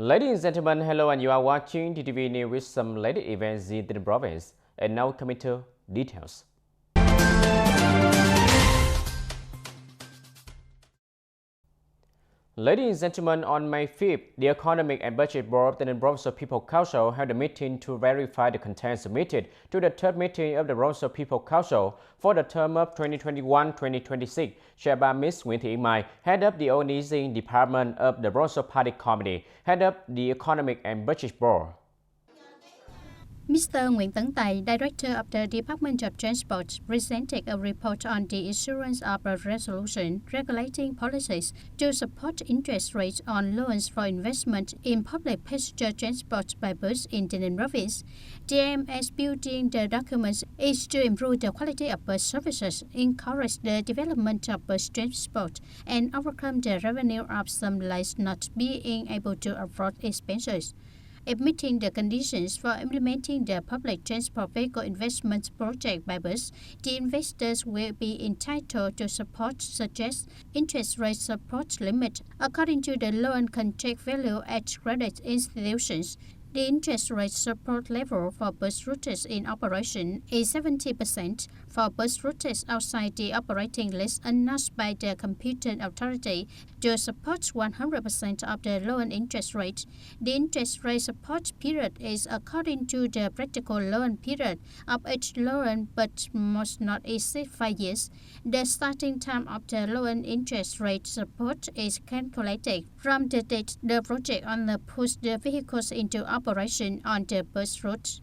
Ladies and gentlemen, hello, and you are watching TTV News with some latest events in the province. And now coming to details. Ladies and gentlemen, on May 5th, the Economic and Budget Board of the Provincial People Council held a meeting to verify the content submitted to the third meeting of the Provincial People Council for the term of 2021-2026, chaired by Ms. Nguyễn Thị Mai, head up the organizing department of the Provincial Party Committee, head up the Economic and Budget Board. Mr. Nguyễn Tấn Tài, Director of the Department of Transport, presented a report on the issuance of a resolution regulating policies to support interest rates on loans for investment in public passenger transport by bus in Tay Ninh province. The aim as building the documents is to improve the quality of bus services, encourage the development of bus transport, and overcome the revenue of some lines not being able to afford expenses. If meeting the conditions for implementing the public transport vehicle investment project by bus, the investors will be entitled to support such as interest rate support limit according to the loan contract value at credit institutions. The interest rate support level for bus routes in operation is 70%. For bus routes outside the operating list announced by the Computing Authority to support 100% of the loan interest rate. The interest rate support period is according to the practical loan period of each loan but must not exceed 5 years. The starting time of the loan interest rate support is calculated from the date the project owner puts the vehicles into operation on the bus route.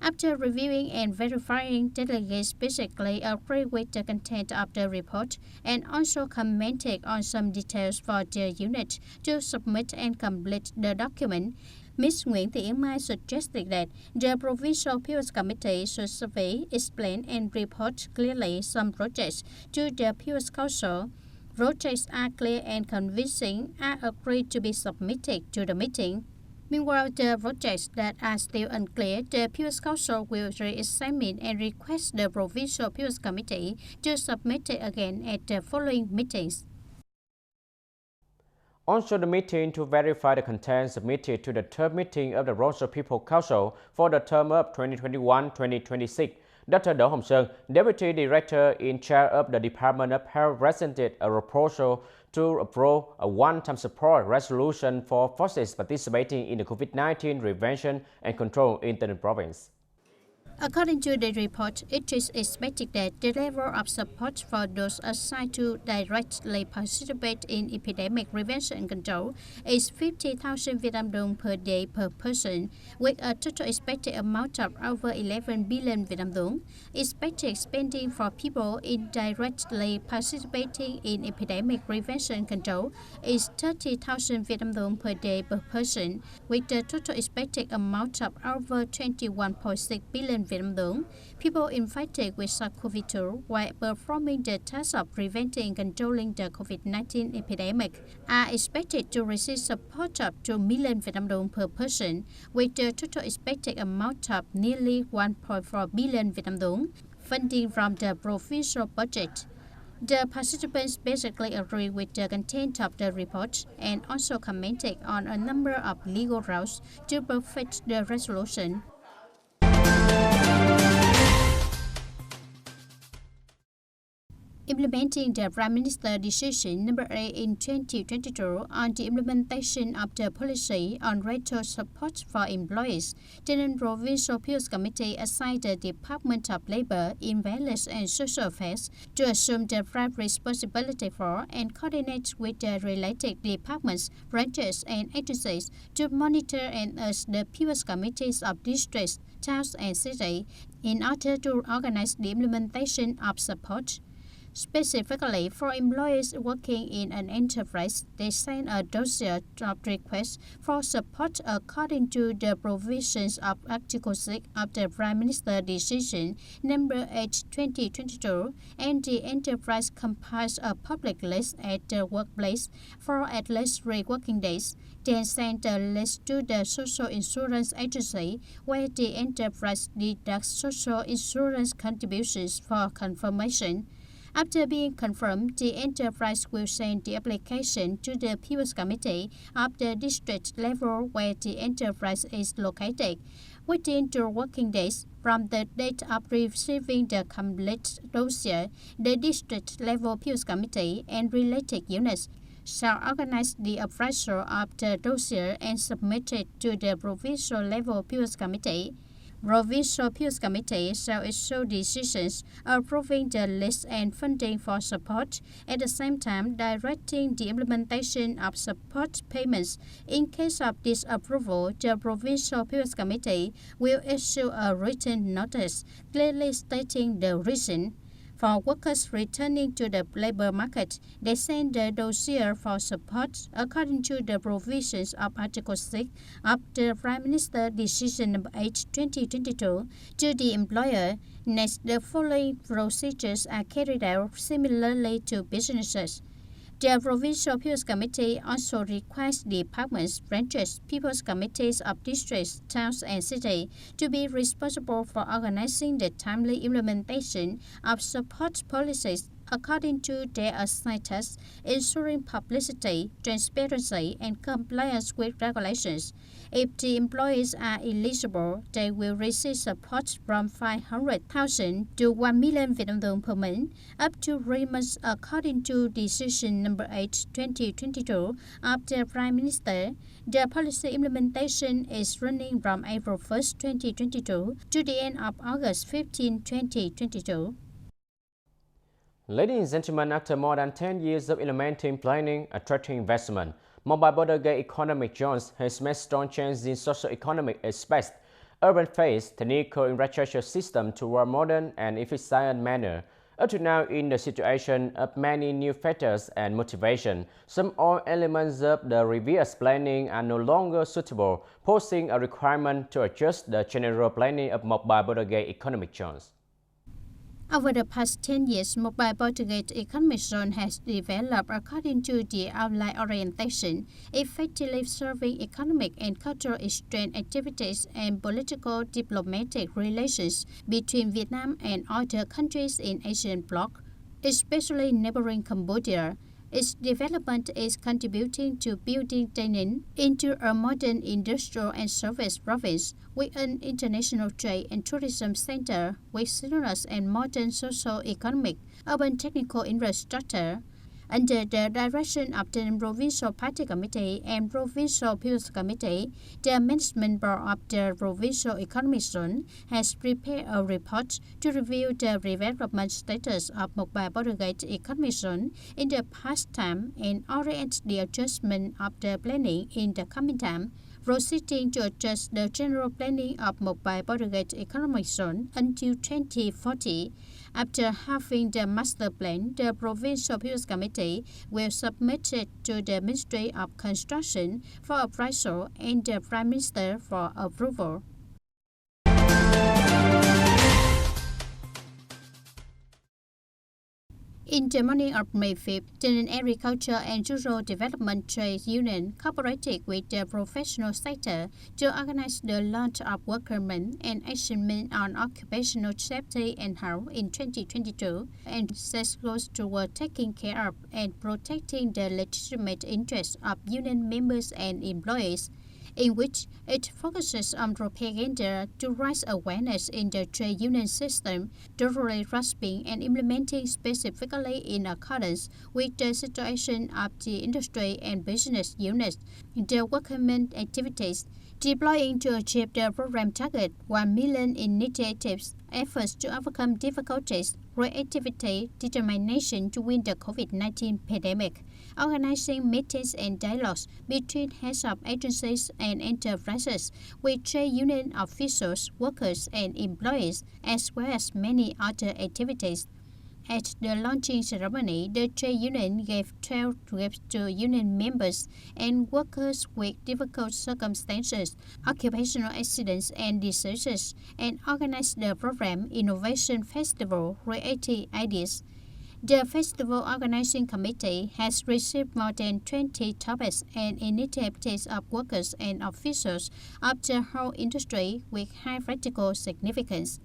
After reviewing and verifying, delegates basically agree with the content of the report and also commented on some details for the unit to submit and complete the document. Ms. Nguyễn Thị Mai suggested that the Provincial People's Committee should survey, explain and report clearly some projects to the People's Council. Projects are clear and convincing are agreed to be submitted to the meeting. Meanwhile, the projects that are still unclear, the People's Council will re-examine and request the Provincial People's Committee to submit it again at the following meetings. Also, the meeting to verify the content submitted to the third meeting of the Provincial People Council for the term of 2021-2026. Dr. Đỗ Hồng Sơn, Deputy Director in charge of the Department of Health, presented a proposal to approve a one-time support resolution for forces participating in the COVID-19 prevention and control in the province. According to the report, it is expected that the level of support for those assigned to directly participate in epidemic prevention and control is 50,000 Vietnam dong per day per person, with a total expected amount of over 11 billion Vietnam dong. Expected spending for people indirectly participating in epidemic prevention and control is 30,000 Vietnam dong per day per person, with the total expected amount of over 21.6 billion Vietnam dong. People infected with SARS-CoV-2 while performing the task of preventing and controlling the COVID-19 epidemic are expected to receive support of 2 million Vietnam dong per person, with the total expected amount of nearly 1.4 billion Vietnam dong, funding from the provincial budget. The participants basically agree with the content of the report and also commented on a number of legal routes to perfect the resolution. Implementing the Prime Minister's Decision No. 8 in 2022 on the implementation of the policy on rental support for employees, Tay Ninh Provincial People's Committee assigned the Department of Labor, Investment and Social Affairs to assume the prime responsibility for and coordinate with the related departments, branches and agencies to monitor and urge the People's Committees of districts, towns and cities in order to organize the implementation of support. Specifically, for employees working in an enterprise, they send a dossier of requests for support according to the provisions of Article 6 of the Prime Minister's Decision No. 8, 2022, and the enterprise compiles a public list at the workplace for at least 3 working days, then send the list to the Social Insurance Agency, where the enterprise deducts social insurance contributions for confirmation. After being confirmed, the enterprise will send the application to the People's Committee of the district level where the enterprise is located within 2 working days from the date of receiving the complete dossier. The district level People's Committee and related units shall organize the appraisal of the dossier and submit it to the provincial level People's Committee. Provincial People's Committee shall issue decisions approving the list and funding for support, at the same time directing the implementation of support payments. In case of disapproval, the Provincial People's Committee will issue a written notice clearly stating the reason. For workers returning to the labor market, they send the dossier for support according to the provisions of Article 6 of the Prime Minister Decision No. 8, 2022 to the employer. Next, the following procedures are carried out similarly to businesses. The Provincial People's Committee also requires departments, branches, People's Committees of districts, towns, and cities to be responsible for organizing the timely implementation of support policies according to their assigned tasks, ensuring publicity, transparency, and compliance with regulations. If the employees are eligible, they will receive support from 500,000 to 1 million Vietnam dong per month, up to 3 months according to Decision No. 8, 2022 of the Prime Minister. The policy implementation is running from April 1, 2022 to the end of August 15, 2022. Ladies and gentlemen, after more than 10 years of implementing planning, attracting investment, Moc Bai border gate economic zones has made strong changes in socio-economic aspects. Urban phase technical infrastructure system toward modern and efficient manner. Up to now, in the situation of many new factors and motivation, some old elements of the previous planning are no longer suitable, posing a requirement to adjust the general planning of Moc Bai border gate economic zones. Over the past 10 years, Moc Bai border gate economic zone has developed according to the outline orientation, effectively serving economic and cultural exchange activities and political diplomatic relations between Vietnam and other countries in Asian bloc, especially neighboring Cambodia. Its development is contributing to building Tay Ninh into a modern industrial and service province with an international trade and tourism center with serious and modern socio-economic, urban technical infrastructure. Under the direction of the Provincial Party Committee and Provincial People's Committee, the Management Board of the Provincial Economic Zone has prepared a report to review the development status of Moc Bai border gate economic zone in the past time and orient the adjustment of the planning in the coming time, proceeding to adjust the general planning of Moc Bai border gate economic zone until 2040. After having the master plan, the Provincial People's Committee will submit it to the Ministry of Construction for appraisal and the Prime Minister for approval. In the morning of May 5th, the Agriculture and Rural Development Trade Union cooperated with the professional sector to organize the launch of workmen and achievement on occupational safety and health in 2022, and sets goals toward taking care of and protecting the legitimate interests of union members and employees, in which it focuses on propaganda to raise awareness in the trade union system, thoroughly grasping and implementing specifically in accordance with the situation of the industry and business units, the workmen activities, deploying to achieve the program target 1 million initiatives, efforts to overcome difficulties, creativity, determination to win the COVID-19 pandemic, organizing meetings and dialogues between heads of agencies and enterprises with trade union officials, workers, and employees, as well as many other activities. At the launching ceremony, the trade union gave 12 gifts to union members and workers with difficult circumstances, occupational accidents, and diseases, and organized the program Innovation Festival Creative Ideas. The Festival Organizing Committee has received more than 20 topics and initiatives of workers and officials of the whole industry with high practical significance.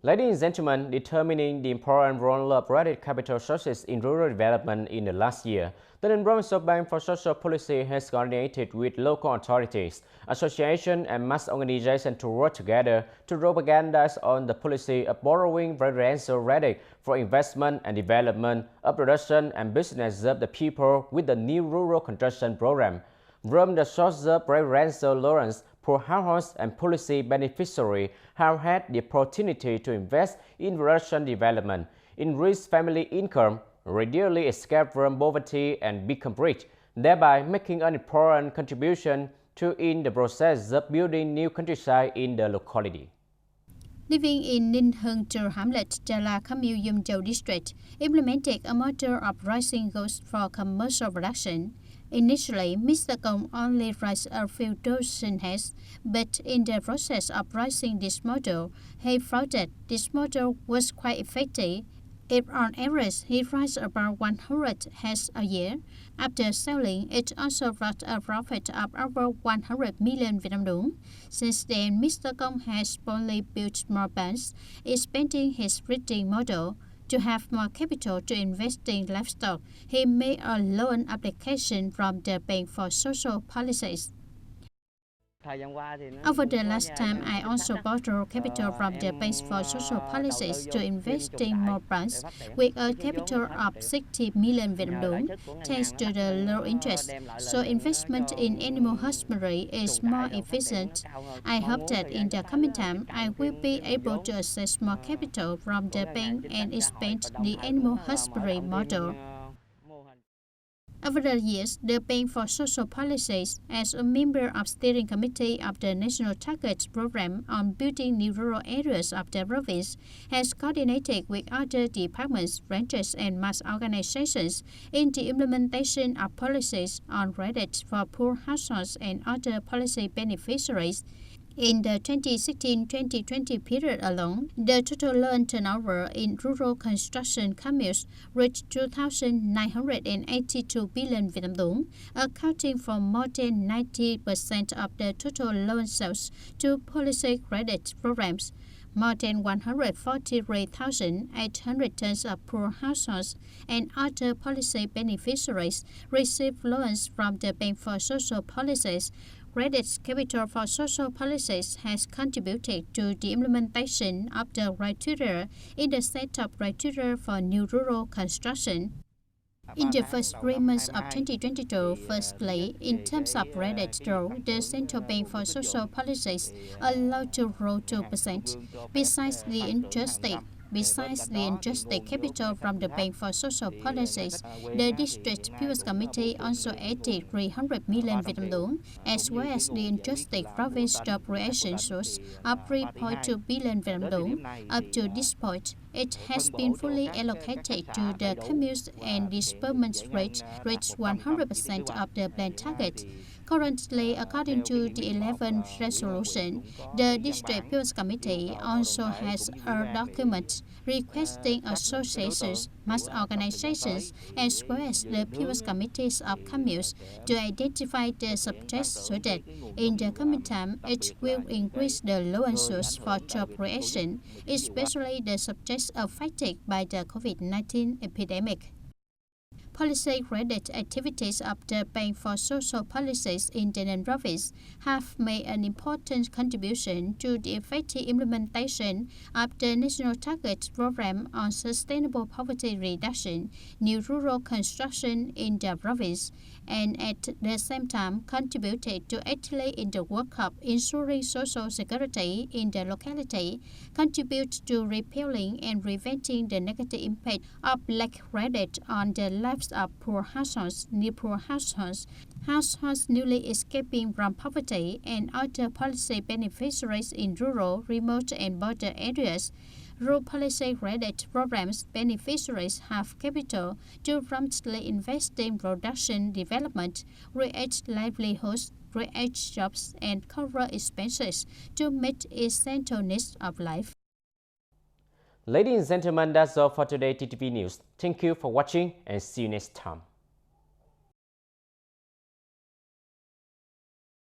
Ladies and gentlemen, determining the important role of credit capital sources in rural development in the last year, the Provincial Bank for Social Policy has coordinated with local authorities, associations and mass organizations to work together to propagandize on the policy of borrowing residential credit for investment and development of production and business of the people with the new rural construction program. From the source of residential loans, poor households and policy beneficiaries have had the opportunity to invest in rural development, increase family income, readily escape from poverty and become rich, thereby making an important contribution to in the process of building new countryside in the locality. Living in TayNinhTV hamlet, Jala Kamil Châu district, implemented a model of rising goals for commercial production. Initially, Mr. Kong only raised a few dozen heads, but in the process of raising this model, he found that this model was quite effective. If on average he raised about 100 heads a year, after selling, it also brought a profit of over 100 million Vietnam dong. Since then, Mr. Kong has boldly built more banks, expanding his breeding model. To have more capital to invest in livestock, he made a loan application from the Bank for Social Policies. Over the last time, I also borrowed capital from the Bank for Social Policies to invest in more brands with a capital of 60 million Vietnam dong, thanks to the low interest. So investment in animal husbandry is more efficient. I hope that in the coming time, I will be able to access more capital from the bank and expand the animal husbandry model. Over the years, the Bank for Social Policies, as a member of steering committee of the National Target Program on building new rural areas of the province, has coordinated with other departments, branches, and mass organizations in the implementation of policies on credit for poor households and other policy beneficiaries. In the 2016-2020 period alone, the total loan turnover in rural construction commerce reached 2,982 billion Vietnam dong, accounting for more than 90% of the total loan sales to policy credit programs. More than 143,800 tons of poor households and other policy beneficiaries received loans from the Bank for Social Policies. Credit capital for social policies has contributed to the implementation of the criteria in the set of criteria for new rural construction. In the first 3 months of 2022, firstly, in terms of credit growth, the Central Bank for Social Policies allowed to grow 2%. Besides the intrusted capital from the Bank for Social Policies, the District People's Committee also added 300 million Vietnam dong, as well as the entrusted province job creation source of 3.2 billion Vietnam dong. Up to this point, it has been fully allocated to the communes and disbursement rate reached 100% of the planned target. Currently, according to the 11th resolution, the District People's Committee also has a document requesting associations, mass organizations, as well as the People's Committees of communes to identify the subjects so that in the coming time it will increase the loan source for job creation, especially the subjects affected by the COVID-19 epidemic. Policy credit activities of the Bank for Social Policies in Tay Ninh province have made an important contribution to the effective implementation of the National Target Program on Sustainable Poverty Reduction, new rural construction in the province, and at the same time contributed to actively in the work of ensuring social security in the locality, contribute to repelling and preventing the negative impact of lack credit on the lives of poor households, near poor households, households newly escaping from poverty, and other policy beneficiaries in rural, remote, and border areas. Rural policy credit programs beneficiaries have capital to promptly invest in production development, create livelihoods, create jobs, and cover expenses to meet essential needs of life. Ladies and gentlemen, that's all for today TTV News. Thank you for watching and see you next time.